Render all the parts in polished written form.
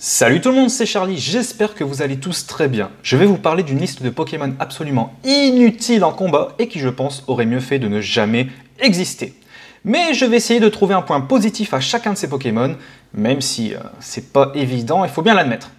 Salut tout le monde, c'est Charlie, j'espère que vous allez tous très bien. Je vais vous parler d'une liste de Pokémon absolument inutile en combat et qui je pense aurait mieux fait de ne jamais exister. Mais je vais essayer de trouver un point positif à chacun de ces Pokémon, même si c'est pas évident, il faut bien l'admettre.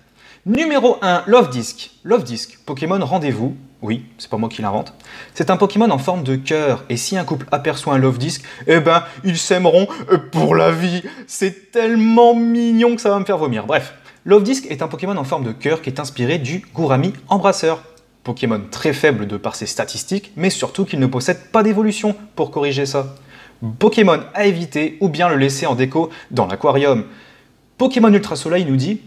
Numéro 1, Love-Disc. Love-Disc, Pokémon rendez-vous. Oui, c'est pas moi qui l'invente. C'est un Pokémon en forme de cœur, et si un couple aperçoit un Love-Disc, eh ben, ils s'aimeront pour la vie. C'est tellement mignon que ça va me faire vomir. Bref, Love-Disc est un Pokémon en forme de cœur qui est inspiré du Gourami Embrasseur. Pokémon très faible de par ses statistiques, mais surtout qu'il ne possède pas d'évolution pour corriger ça. Pokémon à éviter ou bien le laisser en déco dans l'aquarium. Pokémon Ultra Soleil nous dit: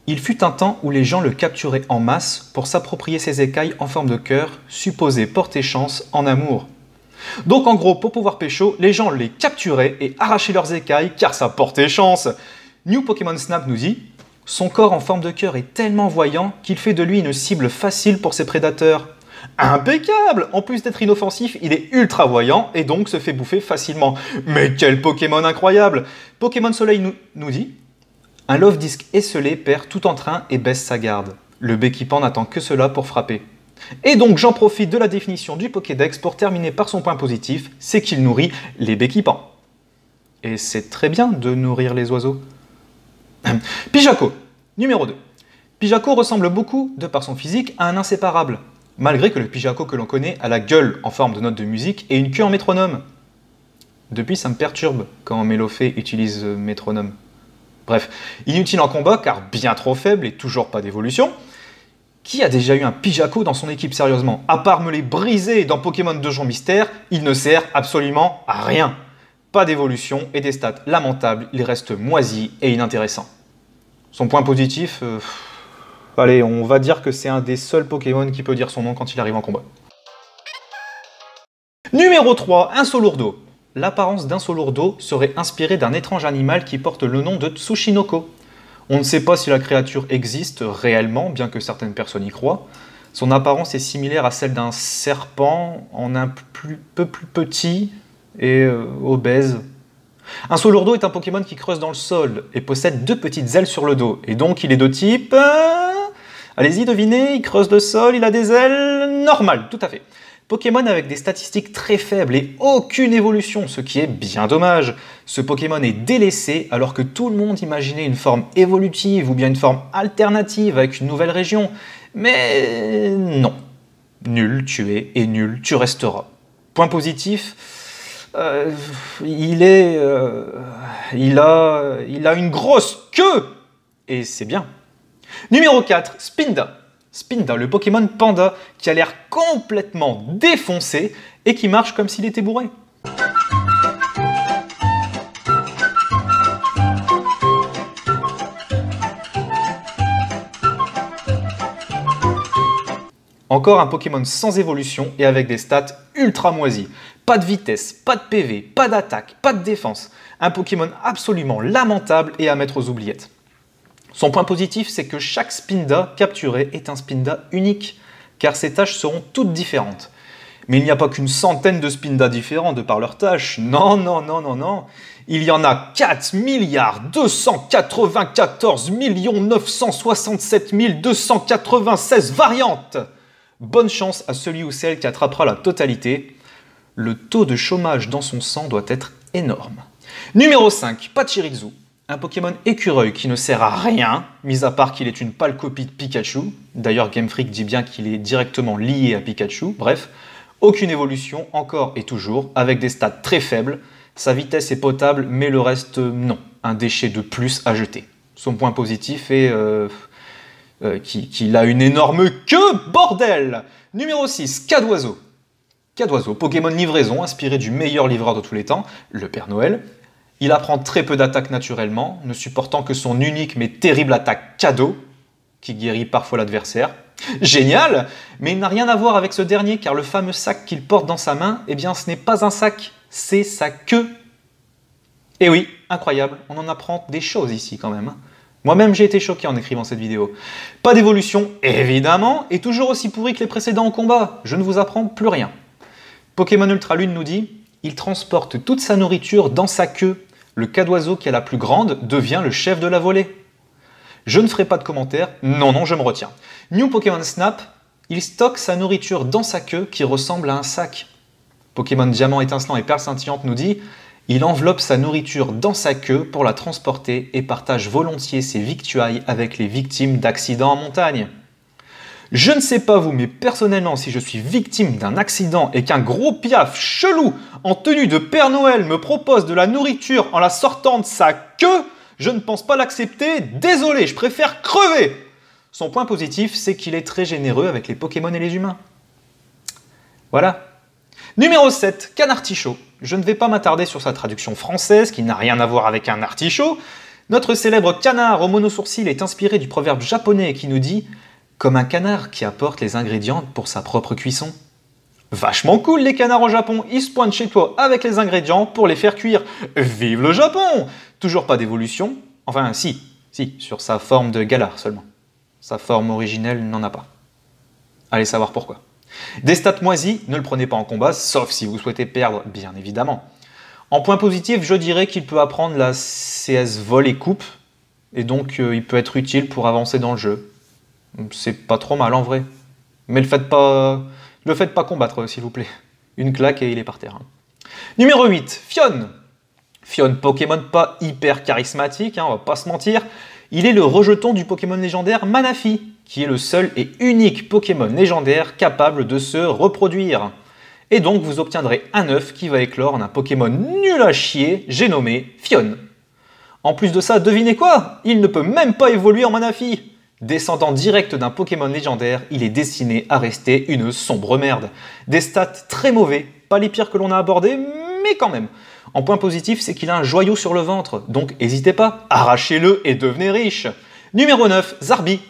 il fut un temps où les gens le capturaient en masse pour s'approprier ses écailles en forme de cœur, supposées porter chance en amour. Donc en gros, pour pouvoir pécho, les gens les capturaient et arrachaient leurs écailles car ça portait chance. New Pokémon Snap nous dit: son corps en forme de cœur est tellement voyant qu'il fait de lui une cible facile pour ses prédateurs. Impeccable! En plus d'être inoffensif, il est ultra voyant et donc se fait bouffer facilement. Mais quel Pokémon incroyable! Pokémon Soleil nous dit: un Love-Disc esselé perd tout entrain et baisse sa garde. Le Béquipant n'attend que cela pour frapper. Et donc j'en profite de la définition du Pokédex pour terminer par son point positif, c'est qu'il nourrit les Béquipants. Et c'est très bien de nourrir les oiseaux. Pijaco, numéro 2. Pijaco ressemble beaucoup, de par son physique, à un inséparable, malgré que le Pijaco que l'on connaît a la gueule en forme de note de musique et une queue en métronome. Depuis, ça me perturbe quand Mélofée utilise métronome. Bref, inutile en combat car bien trop faible et toujours pas d'évolution. Qui a déjà eu un Pijaco dans son équipe sérieusement? À part me les briser dans Pokémon Donjon Mystère, il ne sert absolument à rien. Pas d'évolution et des stats lamentables, il reste moisi et inintéressant. Son point positif, allez, on va dire que c'est un des seuls Pokémon qui peut dire son nom quand il arrive en combat. Numéro 3, un Solourdo. L'apparence d'un Solourdo serait inspirée d'un étrange animal qui porte le nom de Tsushinoko. On ne sait pas si la créature existe réellement, bien que certaines personnes y croient. Son apparence est similaire à celle d'un serpent, en un peu plus petit et obèse. Un Solourdo est un Pokémon qui creuse dans le sol et possède deux petites ailes sur le dos. Et donc il est de type... allez-y, devinez, il creuse le sol, il a des ailes normales, tout à fait. Pokémon avec des statistiques très faibles et aucune évolution, ce qui est bien dommage. Ce Pokémon est délaissé alors que tout le monde imaginait une forme évolutive ou bien une forme alternative avec une nouvelle région. Mais non. Nul tu es et nul tu resteras. Point positif, il a une grosse queue et c'est bien. Numéro 4, Spinda. Spinda, le Pokémon Panda, qui a l'air complètement défoncé et qui marche comme s'il était bourré. Encore un Pokémon sans évolution et avec des stats ultra moisies. Pas de vitesse, pas de PV, pas d'attaque, pas de défense. Un Pokémon absolument lamentable et à mettre aux oubliettes. Son point positif, c'est que chaque Spinda capturé est un Spinda unique, car ses tâches seront toutes différentes. Mais il n'y a pas qu'une centaine de Spinda différents de par leurs tâches. Non, non, non, non, non. Il y en a 4 294 967 296 variantes. Bonne chance à celui ou celle qui attrapera la totalité. Le taux de chômage dans son sang doit être énorme. Numéro 5, Pachirisu. Un Pokémon écureuil qui ne sert à rien, mis à part qu'il est une pâle copie de Pikachu. D'ailleurs, Game Freak dit bien qu'il est directement lié à Pikachu. Bref, aucune évolution, encore et toujours, avec des stats très faibles. Sa vitesse est potable, mais le reste, non. Un déchet de plus à jeter. Son point positif est qu'il a une énorme queue, bordel! Numéro 6, Cadoiseau. Cadoiseau, Pokémon livraison, inspiré du meilleur livreur de tous les temps, le Père Noël. Il apprend très peu d'attaques naturellement, ne supportant que son unique mais terrible attaque cadeau, qui guérit parfois l'adversaire. Génial! Mais il n'a rien à voir avec ce dernier, car le fameux sac qu'il porte dans sa main, eh bien ce n'est pas un sac, c'est sa queue. Et oui, incroyable, on en apprend des choses ici quand même. Moi-même j'ai été choqué en écrivant cette vidéo. Pas d'évolution, évidemment, et toujours aussi pourri que les précédents en combat. Je ne vous apprends plus rien. Pokémon Ultra Lune nous dit: il transporte toute sa nourriture dans sa queue. Le Cadoiseau qui est la plus grande devient le chef de la volée. Je ne ferai pas de commentaires, non, non, je me retiens. New Pokémon Snap, il stocke sa nourriture dans sa queue qui ressemble à un sac. Pokémon Diamant étincelant et Perle scintillante nous dit « Il enveloppe sa nourriture dans sa queue pour la transporter et partage volontiers ses victuailles avec les victimes d'accidents en montagne. » Je ne sais pas vous, mais personnellement, si je suis victime d'un accident et qu'un gros piaf chelou en tenue de Père Noël me propose de la nourriture en la sortant de sa queue, je ne pense pas l'accepter, désolé, je préfère crever. Son point positif, c'est qu'il est très généreux avec les Pokémon et les humains. Voilà. Numéro 7, Canartichaut. Je ne vais pas m'attarder sur sa traduction française, qui n'a rien à voir avec un artichaut. Notre célèbre canard au monosourcil est inspiré du proverbe japonais qui nous dit « Comme un canard qui apporte les ingrédients pour sa propre cuisson ». Vachement cool les canards au Japon, ils se pointent chez toi avec les ingrédients pour les faire cuire. Vive le Japon! Toujours pas d'évolution, enfin si, sur sa forme de galard seulement. Sa forme originelle n'en a pas. Allez savoir pourquoi. Des stats moisis, ne le prenez pas en combat, sauf si vous souhaitez perdre, bien évidemment. En point positif, je dirais qu'il peut apprendre la CS vol et coupe, et donc il peut être utile pour avancer dans le jeu. C'est pas trop mal en vrai. Mais le faites pas combattre, s'il vous plaît. Une claque et il est par terre. Numéro 8, Phione. Phione, Pokémon pas hyper charismatique, on va pas se mentir. Il est le rejeton du Pokémon légendaire Manaphy, qui est le seul et unique Pokémon légendaire capable de se reproduire. Et donc vous obtiendrez un œuf qui va éclore en un Pokémon nul à chier, j'ai nommé Phione. En plus de ça, devinez quoi? Il ne peut même pas évoluer en Manaphy. Descendant direct d'un Pokémon légendaire, il est destiné à rester une sombre merde. Des stats très mauvais, pas les pires que l'on a abordés, mais quand même. En point positif, c'est qu'il a un joyau sur le ventre, donc n'hésitez pas, arrachez-le et devenez riche. Numéro 9, Zarbi.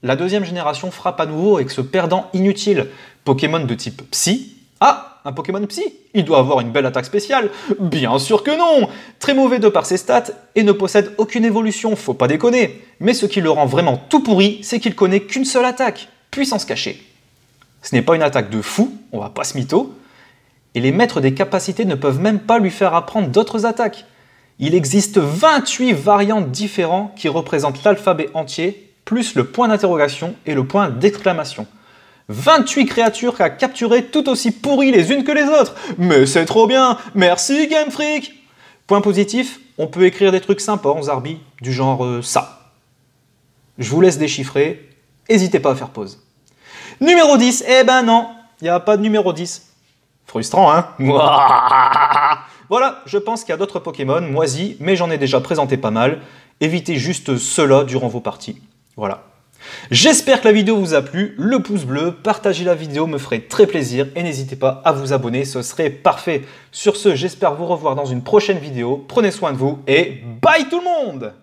La deuxième génération frappe à nouveau avec ce perdant inutile. Pokémon de type Psy. Ah, un Pokémon Psy? Il doit avoir une belle attaque spéciale. Bien sûr que non! Très mauvais de par ses stats et ne possède aucune évolution, faut pas déconner. Mais ce qui le rend vraiment tout pourri, c'est qu'il connaît qu'une seule attaque, puissance cachée. Ce n'est pas une attaque de fou, on va pas se mytho. Et les maîtres des capacités ne peuvent même pas lui faire apprendre d'autres attaques. Il existe 28 variantes différentes qui représentent l'alphabet entier, plus le point d'interrogation et le point d'exclamation. 28 créatures à capturer tout aussi pourries les unes que les autres. Mais c'est trop bien, merci Game Freak. Point positif, on peut écrire des trucs sympas en Zarbi, du genre ça. Je vous laisse déchiffrer, n'hésitez pas à faire pause. Numéro 10, eh ben non, il n'y a pas de numéro 10. Frustrant, hein? Voilà, je pense qu'il y a d'autres Pokémon moisis, mais j'en ai déjà présenté pas mal. Évitez juste ceux-là durant vos parties. Voilà. J'espère que la vidéo vous a plu. Le pouce bleu, partagez la vidéo, me ferait très plaisir. Et n'hésitez pas à vous abonner, ce serait parfait. Sur ce, j'espère vous revoir dans une prochaine vidéo. Prenez soin de vous et bye tout le monde!